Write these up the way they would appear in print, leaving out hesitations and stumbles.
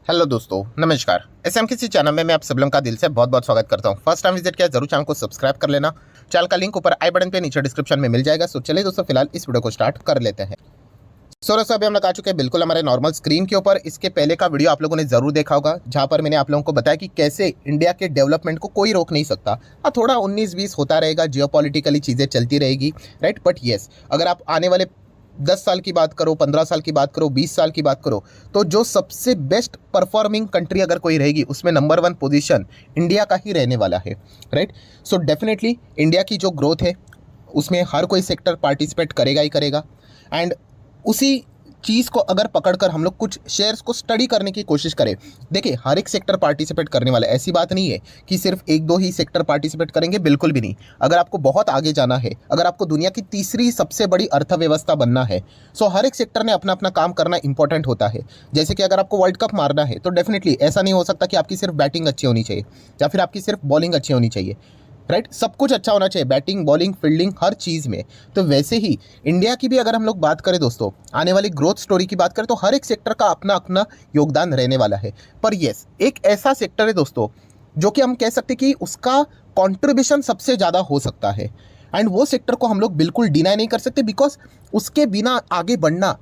Hello दोस्तों, नमस्कार। SM किसी चैनल में मैं आप सब लोगों का दिल से बहुत बहुत स्वागत करता हूं। फर्स्ट टाइम विजिट किया जरूर चैनल को सब्सक्राइब कर लेना। चैनल का लिंक ऊपर आई बटन पे नीचे डिस्क्रिप्शन में मिल जाएगा। सो चलिए दोस्तों, फिलहाल इस वीडियो को स्टार्ट कर लेते हैं। सो दोस्तों, अभी हम लोग आ चुके हैं बिल्कुल हमारे नॉर्मल स्क्रीन के ऊपर। इसके पहले का वीडियो आप लोगों ने जरूर देखा होगा, जहां पर मैंने आप लोगों को बताया कि कैसे इंडिया के डेवलपमेंट को कोई रोक नहीं सकता। हाँ, थोड़ा 19-20 होता रहेगा, जियोपॉलिटिकली चीज़ें चलती रहेगी, राइट। बट येस, अगर आप आने वाले 10 साल की बात करो, 15 साल की बात करो, 20 साल की बात करो, तो जो सबसे बेस्ट परफॉर्मिंग कंट्री अगर कोई रहेगी, उसमें नंबर 1 पोजीशन इंडिया का ही रहने वाला है, राइट। सो डेफिनेटली इंडिया की जो ग्रोथ है उसमें हर कोई सेक्टर पार्टिसिपेट करेगा ही करेगा। एंड उसी चीज़ को अगर पकड़कर हम लोग कुछ शेयर्स को स्टडी करने की कोशिश करें, देखिए हर एक सेक्टर पार्टिसिपेट करने वाला है, ऐसी बात नहीं है कि सिर्फ एक दो ही सेक्टर पार्टिसिपेट करेंगे, बिल्कुल भी नहीं। अगर आपको बहुत आगे जाना है, अगर आपको दुनिया की तीसरी सबसे बड़ी अर्थव्यवस्था बनना है, सो हर एक सेक्टर ने अपना अपना काम करना इंपॉर्टेंट होता है। जैसे कि अगर आपको वर्ल्ड कप मारना है तो डेफिनेटली ऐसा नहीं हो सकता कि आपकी सिर्फ बैटिंग अच्छी होनी चाहिए या फिर आपकी सिर्फ बॉलिंग अच्छी होनी चाहिए, राइट। सब कुछ अच्छा होना चाहिए, बैटिंग, बॉलिंग, फील्डिंग, हर चीज़ में। तो वैसे ही इंडिया की भी अगर हम लोग बात करें दोस्तों, आने वाली ग्रोथ स्टोरी की बात करें, तो हर एक सेक्टर का अपना अपना योगदान रहने वाला है। पर येस, एक ऐसा सेक्टर है दोस्तों जो कि हम कह सकते हैं कि उसका कॉन्ट्रीब्यूशन सबसे ज़्यादा हो सकता है। एंड वो सेक्टर को हम लोग बिल्कुल डिनाई नहीं कर सकते, बिकॉज उसके बिना आगे बढ़ना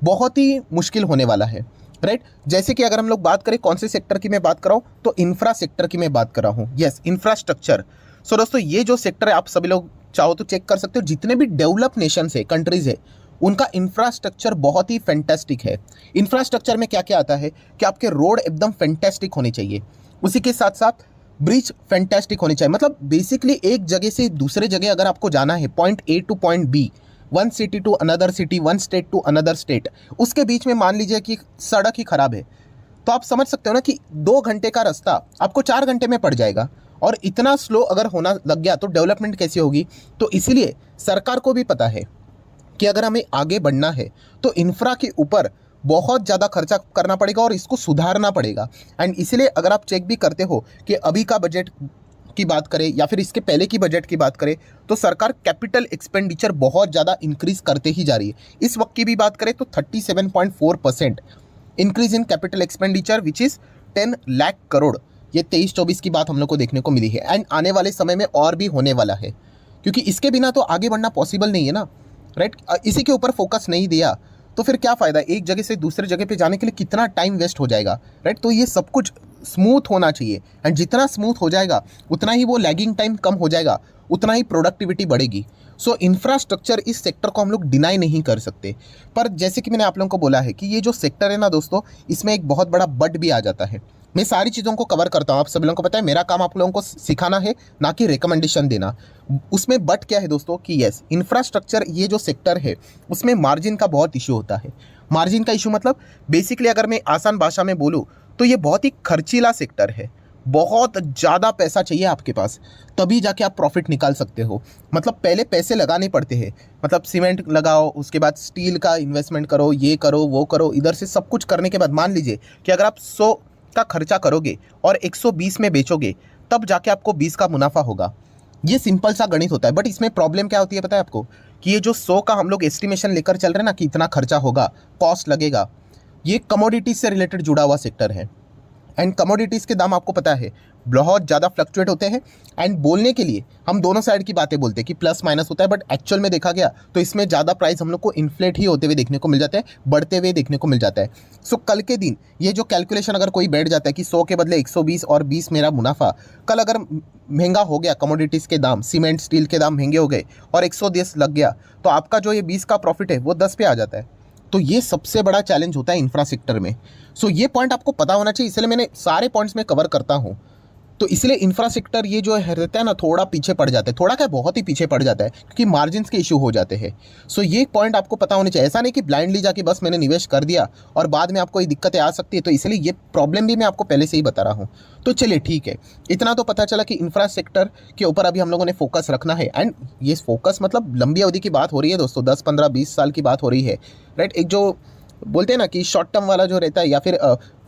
बहुत ही मुश्किल होने वाला है, राइट। जैसे कि अगर हम लोग बात करें कौन से सेक्टर की मैं बात कर रहा हूँ, तो इंफ्रा सेक्टर की मैं बात कर रहा हूँ। Yes, infrastructure. सो दोस्तों, ये जो सेक्टर है आप सभी लोग चाहो तो चेक कर सकते हो, जितने भी डेवलप नेशन है, कंट्रीज है, उनका इंफ्रास्ट्रक्चर बहुत ही फैंटास्टिक है। इंफ्रास्ट्रक्चर में क्या क्या आता है कि आपके रोड एकदम फैंटास्टिक होने चाहिए, उसी के साथ साथ ब्रिज फैंटास्टिक होने चाहिए। मतलब बेसिकली एक जगह से दूसरे जगह अगर आपको जाना है, point A to point B, one city to another city, one state to another state, उसके बीच में मान लीजिए कि सड़क ही खराब है, तो आप समझ सकते हो ना कि 2 घंटे का रास्ता आपको 4 घंटे में पड़ जाएगा। और इतना स्लो अगर होना लग गया तो डेवलपमेंट कैसी होगी। तो इसीलिए सरकार को भी पता है कि अगर हमें आगे बढ़ना है तो इंफ्रा के ऊपर बहुत ज़्यादा खर्चा करना पड़ेगा और इसको सुधारना पड़ेगा। एंड इसीलिए अगर आप चेक भी करते हो कि अभी का बजट की बात करें या फिर इसके पहले की बजट की बात करें, तो सरकार कैपिटल एक्सपेंडिचर बहुत ज़्यादा इंक्रीज करते ही जा रही है। इस वक्त की भी बात करें तो 37.4% increase in capital expenditure which is 10 lakh crore. ये 23-24 की बात हम लोग को देखने को मिली है। एंड आने वाले समय में और भी होने वाला है, क्योंकि इसके बिना तो आगे बढ़ना पॉसिबल नहीं है ना, राइट। इसी के ऊपर फोकस नहीं दिया तो फिर क्या फ़ायदा, एक जगह से दूसरे जगह पे जाने के लिए कितना टाइम वेस्ट हो जाएगा, राइट। तो ये सब कुछ स्मूथ होना चाहिए। एंड जितना स्मूथ हो जाएगा उतना ही वो लैगिंग टाइम कम हो जाएगा, उतना ही प्रोडक्टिविटी बढ़ेगी। सो इंफ्रास्ट्रक्चर, इस सेक्टर को हम लोग डिनाई नहीं कर सकते। पर जैसे कि मैंने आप लोगों को बोला है कि ये जो सेक्टर है ना दोस्तों, इसमें एक बहुत बड़ा बट भी आ जाता है। मैं सारी चीज़ों को कवर करता हूँ, आप सभी लोगों को पता है मेरा काम आप लोगों को सिखाना है, ना कि रिकमेंडेशन देना। उसमें बट क्या है दोस्तों कि यस, इंफ्रास्ट्रक्चर ये जो सेक्टर है उसमें मार्जिन का बहुत इशू होता है। मार्जिन का इशू मतलब बेसिकली अगर मैं आसान भाषा में बोलूँ तो ये बहुत ही खर्चीला सेक्टर है। बहुत ज़्यादा पैसा चाहिए आपके पास, तभी जाके आप प्रॉफिट निकाल सकते हो। मतलब पहले पैसे लगाने पड़ते हैं, मतलब सीमेंट लगाओ, उसके बाद स्टील का इन्वेस्टमेंट करो, ये करो वो करो, इधर से सब कुछ करने के बाद मान लीजिए कि अगर आप 100 का खर्चा करोगे और 120 में बेचोगे, तब जाके आपको 20 का मुनाफा होगा। ये सिंपल सा गणित होता है। बट इसमें प्रॉब्लम क्या होती है पता है आपको, कि ये जो 100 का हम लोग एस्टिमेशन लेकर चल रहे हैं ना कि इतना खर्चा होगा, कॉस्ट लगेगा, ये कमोडिटीज से रिलेटेड जुड़ा हुआ सेक्टर है। एंड कमोडिटीज़ के दाम आपको पता है बहुत ज़्यादा फ्लक्चुएट होते हैं। एंड बोलने के लिए हम दोनों साइड की बातें बोलते हैं कि प्लस माइनस होता है, बट एक्चुअल में देखा गया तो इसमें ज़्यादा प्राइस हम लोग को इन्फ्लेट ही होते हुए देखने को मिल जाता है, बढ़ते हुए देखने को मिल जाता है। सो कल के दिन ये जो कैलकुलेशन अगर कोई बैठ जाता है कि 100 के बदले 120 और 20 मेरा मुनाफा, कल अगर महंगा हो गया कमोडिटीज़ के दाम, सीमेंट स्टील के दाम महंगे हो गए और 110 लग गया, तो आपका जो ये 20 का प्रॉफिट है वो 10 पे आ जाता है। तो ये सबसे बड़ा चैलेंज होता है इंफ्रा सेक्टर में। सो ये पॉइंट आपको पता होना चाहिए, इसलिए मैंने सारे पॉइंट्स में कवर करता हूँ। तो इसलिए इंफ्रा सेक्टर ये जो है रहता है ना, थोड़ा पीछे पड़ जाता है, थोड़ा क्या बहुत ही पीछे पड़ जाता है, क्योंकि मार्जिन्स के इशू हो जाते हैं। सो ये पॉइंट आपको पता होना चाहिए। ऐसा नहीं कि ब्लाइंडली जाके बस मैंने निवेश कर दिया और बाद में आपको ये दिक्कतें आ सकती है। तो इसलिए ये प्रॉब्लम भी मैं आपको पहले से ही बता रहा हूँ। तो चलिए ठीक है, इतना तो पता चला कि इंफ्रा सेक्टर के ऊपर अभी हम लोगों ने फोकस रखना है। एंड ये फोकस मतलब लंबी अवधि की बात हो रही है दोस्तों, 10, 15, 20 साल की बात हो रही है, राइट। एक जो बोलते हैं ना कि शॉर्ट टर्म वाला जो रहता है या फिर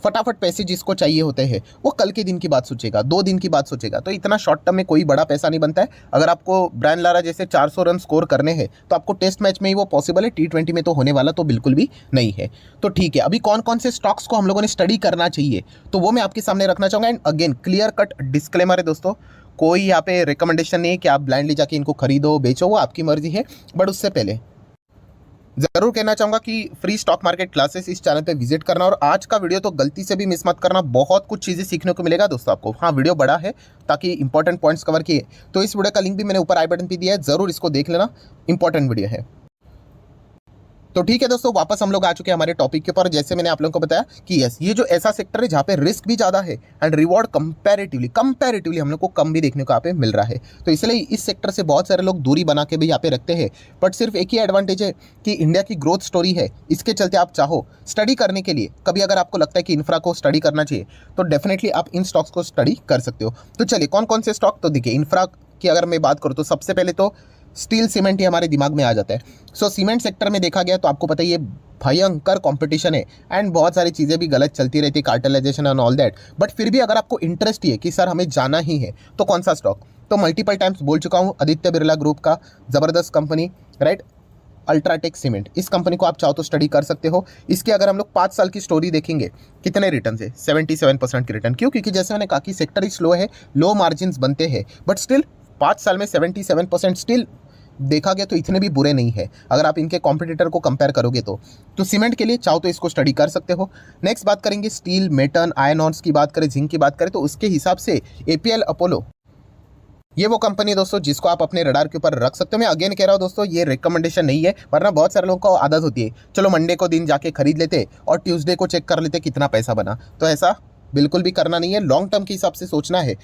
फटाफट पैसे जिसको चाहिए होते हैं वो कल के दिन की बात सोचेगा, 2 दिन की बात सोचेगा। तो इतना शॉर्ट टर्म में कोई बड़ा पैसा नहीं बनता है। अगर आपको ब्रायन लारा जैसे 400 रन स्कोर करने हैं तो आपको टेस्ट मैच में ही वो पॉसिबल है, T20 में तो होने वाला तो बिल्कुल भी नहीं है। तो ठीक है, अभी कौन कौन से स्टॉक्स को हम लोगों ने स्टडी करना चाहिए तो वो मैं आपके सामने रखना चाहूँगा। And again clear cut disclaimer है दोस्तों, कोई यहाँ पे रिकमेंडेशन नहीं है कि आप ब्लाइंडली जाके इनको खरीदो बेचो, वो आपकी मर्जी है। बट उससे पहले जरूर कहना चाहूंगा कि फ्री स्टॉक मार्केट क्लासेस इस चैनल पे विजिट करना, और आज का वीडियो तो गलती से भी मिस मत करना, बहुत कुछ चीज़ें सीखने को मिलेगा दोस्तों आपको। हाँ, वीडियो बड़ा है ताकि इंपॉर्टेंट पॉइंट्स कवर किए, तो इस वीडियो का लिंक भी मैंने ऊपर आई बटन पे दिया है, जरूर इसको देख लेना, इंपॉर्टेंट वीडियो है। तो ठीक है दोस्तों, वापस हम लोग आ चुके हैं हमारे टॉपिक के ऊपर। जैसे मैंने आप लोगों को बताया कि यस, ये जो ऐसा सेक्टर है जहाँ पे रिस्क भी ज़्यादा है एंड रिवॉर्ड कंपैरेटिवली हम लोग को कम भी देखने को यहाँ पे मिल रहा है। तो इसलिए इस सेक्टर से बहुत सारे लोग दूरी बना के भी यहाँ पे रखते हैं। बट सिर्फ एक ही एडवांटेज है कि इंडिया की ग्रोथ स्टोरी है, इसके चलते आप चाहो स्टडी करने के लिए, कभी अगर आपको लगता है कि इंफ्रा को स्टडी करना चाहिए तो डेफिनेटली आप इन स्टॉक्स को स्टडी कर सकते हो। तो चलिए कौन कौन से स्टॉक, तो देखिए इंफ्रा की अगर मैं बात करूँ तो सबसे पहले तो स्टील सीमेंट ही हमारे दिमाग में आ जाता है। सो सीमेंट सेक्टर में देखा गया तो आपको पता ही है भयंकर कंपटीशन है एंड बहुत सारी चीज़ें भी गलत चलती रहती है, cartelization and all that. But फिर भी अगर आपको इंटरेस्ट ही है कि सर हमें जाना ही है तो कौन सा स्टॉक, तो मल्टीपल टाइम्स बोल चुका हूँ, आदित्य बिरला ग्रुप का ज़बरदस्त कंपनी, राइट, अल्ट्राटेक सीमेंट, इस कंपनी को आप चाहो तो स्टडी कर सकते हो। इसके अगर हम लोग 5 साल की स्टोरी देखेंगे, कितने रिटर्न है, 77% की रिटर्न। क्यों? क्योंकि जैसे मैंने कहा कि सेक्टर ही स्लो है, लो मार्जिन बनते हैं, बट स्टिल 5 साल में 77% स्टिल देखा गया तो इतने भी बुरे नहीं है अगर आप इनके कॉम्पिटिटर को कंपेयर करोगे तो सीमेंट के लिए चाहो तो इसको स्टडी कर सकते हो। नेक्स्ट बात करेंगे स्टील, मेटन, आयरन ऑर्स की बात करें, जिंक की बात करें तो उसके हिसाब से APL अपोलो, ये वो कंपनी है दोस्तों जिसको आप अपने रडार के ऊपर रख सकते हो। मैं अगेन कह रहा हूँ दोस्तों, ये रिकमेंडेशन नहीं है, वरना बहुत सारे लोगों को आदत होती है चलो मंडे को दिन जाके खरीद लेते और ट्यूसडे को चेक कर लेते कितना पैसा बना। तो ऐसा बिल्कुल भी करना नहीं है, लॉन्ग टर्म के हिसाब से सोचना है।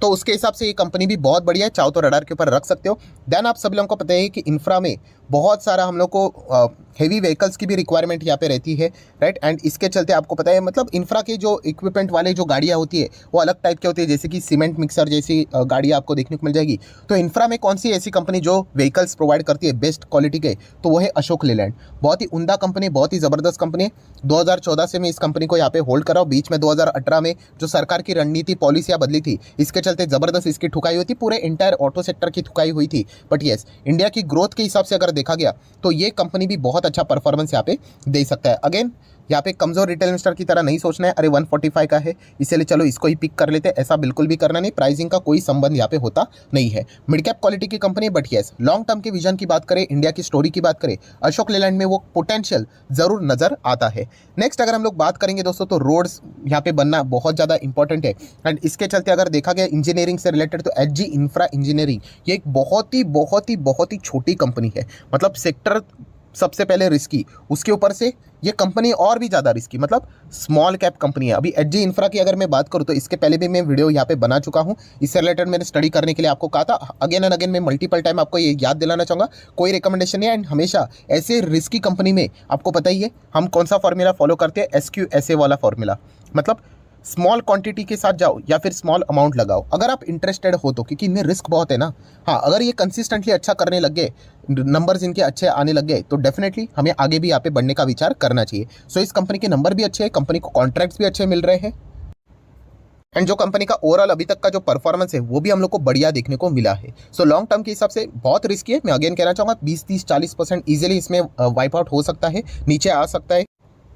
तो उसके हिसाब से ये कंपनी भी बहुत बढ़िया है, चाहो तो रडार के ऊपर रख सकते हो। देन आप सभी लोगों को पता है कि इंफ्रा में बहुत सारा हम लोग को हेवी व्हीकल्स की भी रिक्वायरमेंट यहाँ पे रहती है, राइट। एंड इसके चलते आपको पता है मतलब इंफ्रा के जो इक्विपमेंट वाले जो गाड़ियाँ होती है वो अलग टाइप की होती है, जैसे कि सीमेंट मिक्सर जैसी गाड़ियाँ आपको देखने को मिल जाएगी। तो इंफ्रा में कौन सी ऐसी कंपनी जो व्हीकल्स प्रोवाइड करती है बेस्ट क्वालिटी के, तो वो है अशोक लेलैंड। बहुत ही उम्दा कंपनी, बहुत ही ज़बरदस्त कंपनी है। 2014 से मैं इस कंपनी को यहाँ पे होल्ड कर रहा हूँ। बीच में 2018 में जो सरकार की रणनीति पॉलिसियाँ बदली थी, इसके चलते ज़बरदस्त इसकी ठुकाई हुई थी, पूरे इंटायर ऑटो सेक्टर की ठुकाई हुई थी। बट येस, इंडिया की ग्रोथ के हिसाब से अगर देखा गया तो ये कंपनी भी बहुत अच्छा परफॉर्मेंस यहाँ पे दे सकता है। अगेन यहाँ पे कमजोर रिटेल इन्वेस्टर की तरह नहीं सोचना है, अरे 145 का है इसलिए चलो इसको ही पिक कर लेते हैं, ऐसा बिल्कुल भी करना नहीं। प्राइसिंग का कोई संबंध यहाँ पे होता नहीं है। मिड कैप क्वालिटी की company, but yes long term के विजन की बात करें, इंडिया की स्टोरी की बात करें, अशोक लेलैंड में वो पोटेंशियल जरूर नजर आता है। नेक्स्ट अगर हम लोग बात करेंगे दोस्तों तो रोड्स यहाँ पे बनना बहुत ज़्यादा इंपॉर्टेंट है। एंड इसके चलते अगर देखा गया इंजीनियरिंग से रिलेटेड तो HG इंफ्रा इंजीनियरिंग ये एक बहुत ही छोटी कंपनी है। मतलब सेक्टर सबसे पहले रिस्की, उसके ऊपर से ये कंपनी और भी ज़्यादा रिस्की, मतलब स्मॉल कैप कंपनी है। अभी HG इंफ्रा की अगर मैं बात करूँ तो इसके पहले भी मैं वीडियो यहाँ पे बना चुका हूँ, इससे रिलेटेड मैंने स्टडी करने के लिए आपको कहा था। अगेन एंड अगेन मैं मल्टीपल टाइम आपको ये याद दिलाना चाहूँगा, कोई रिकमेंडेशन नहीं है। एंड हमेशा ऐसे रिस्की कंपनी में आपको पता ही है हम कौन सा फॉर्मूला फॉलो करते हैं, SQSA वाला फॉर्मूला, मतलब स्मॉल क्वांटिटी के साथ जाओ या फिर स्मॉल अमाउंट लगाओ अगर आप इंटरेस्टेड हो तो, क्योंकि इनमें रिस्क बहुत है ना। हाँ, अगर ये कंसिस्टेंटली अच्छा करने लग गए, नंबर्स इनके अच्छे आने लग गए तो डेफिनेटली हमें आगे भी यहाँ पे बढ़ने का विचार करना चाहिए। सो इस कंपनी के नंबर भी अच्छे हैं, कंपनी को कॉन्ट्रैक्ट्स भी अच्छे मिल रहे हैं एंड जो कंपनी का ओवरऑल अभी तक का जो परफॉर्मेंस है वो भी हम लोग को बढ़िया देखने को मिला है। सो लॉन्ग टर्म के हिसाब से बहुत रिस्की है। मैं अगेन कहना चाहूँगा 20-30-40% ईजिली इसमें वाइप आउट हो सकता है, नीचे आ सकता है।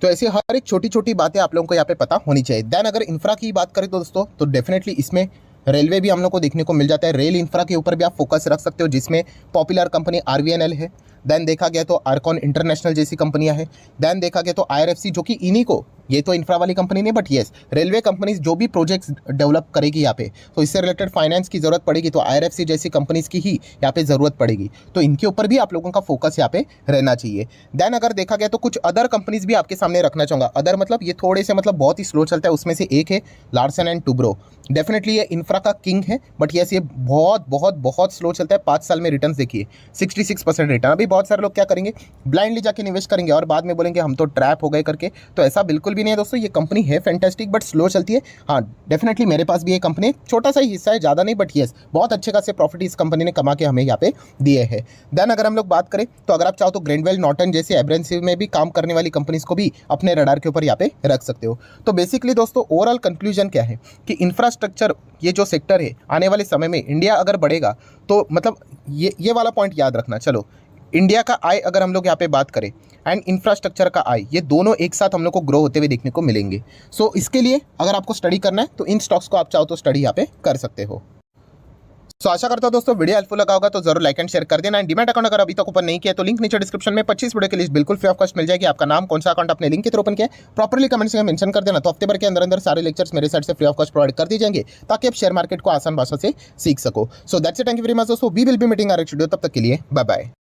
तो ऐसी हर एक छोटी छोटी बातें आप लोगों को यहाँ पे पता होनी चाहिए। देन अगर इंफ्रा की बात करें तो दोस्तों तो डेफिनेटली इसमें रेलवे भी हम लोग को देखने को मिल जाता है। रेल इंफ्रा के ऊपर भी आप फोकस रख सकते हो, जिसमें पॉपुलर कंपनी RVNL है। देन देखा गया तो आर्कॉन इंटरनेशनल जैसी कंपनियां हैं। देन देखा गया तो IRFC, जो कि इन्हीं को, ये तो इंफ्रा वाली कंपनी नहीं बट येस रेलवे कंपनीज जो भी प्रोजेक्ट्स डेवलप करेगी यहाँ पे, तो इससे रिलेटेड फाइनेंस की जरूरत पड़ेगी तो IRFC जैसी कंपनीज की ही यहाँ पे ज़रूरत पड़ेगी। तो इनके ऊपर भी आप लोगों का फोकस यहाँ पे रहना चाहिए। देन अगर देखा गया तो कुछ अदर कंपनीज भी आपके सामने रखना चाहूँगा। अदर मतलब ये थोड़े से मतलब बहुत ही स्लो चलता है, उसमें से एक है लार्सन एंड टुब्रो। डेफिनेटली ये इंफ्रा का किंग है, बट येस ये बहुत स्लो चलता है। 5 साल में रिटर्न देखिए 66% रिटर्न, अभी बहुत सारे लोग क्या करेंगे, ब्लाइंडली जाके निवेश करेंगे और बाद में बोलेंगे हम तो ट्रैप हो गए करके। तो ऐसा बिल्कुल भी नहीं है दोस्तों, ये कंपनी है फैंटास्टिक बट स्लो चलती है। हाँ डेफिनेटली मेरे पास भी ये कंपनी, छोटा सा ही हिस्सा है, ज़्यादा नहीं, बट येस बहुत अच्छे खासे प्रॉफिट इस कंपनी ने कमा के हमें यहाँ पे दिए हैं। देन अगर हम लोग बात करें तो अगर आप चाहो तो ग्रिंडवेल नॉर्टन जैसे एब्रेसिव में भी काम करने वाली कंपनीज को भी अपने रडार के ऊपर यहाँ पे रख सकते हो। तो बेसिकली दोस्तों ओवरऑल कंक्लूजन क्या है कि इंफ्रास्ट्रक्चर ये जो सेक्टर है आने वाले समय में इंडिया अगर बढ़ेगा तो मतलब ये वाला पॉइंट याद रखना। चलो इंडिया का आय अगर हम लोग यहाँ पे बात करें एंड इंफ्रास्ट्रक्चर का आय, ये दोनों एक साथ हम लोग को ग्रो होते हुए देखने को मिलेंगे। सो इसके लिए अगर आपको स्टडी करना है तो इन स्टॉक्स को आप चाहो तो स्टडी यहाँ पे कर सकते हो। सो आशा करता हूं दोस्तों वीडियो हेल्पफुल लगा होगा, तो जरूर लाइक एंड शेयर कर देना। एंड डीमैट अकाउंट अगर अभी तक ओपन नहीं किया तो लिंक नीचे डिस्क्रिप्शन में 25 वीडियो की लिस्ट बिल्कुल फ्री ऑफ कॉस्ट मिल जाएगी। आपका नाम, कौन सा अकाउंट अपने लिंक के थ्रू ओपन किया प्रॉपर्ली कमेंट्स में मेंशन कर देना, तो हफ्ते भर के अंदर सारे लेक्चर्स मेरे साइड से फ्री ऑफ कॉस्ट प्रोवाइड कर दिए जाएंगे ताकि आप शेयर मार्केट को आसान भाषा से सीख सको। So that's it, thank you very much दोस्तों, we will be meeting our next video, तब तक के लिए बाय बाय।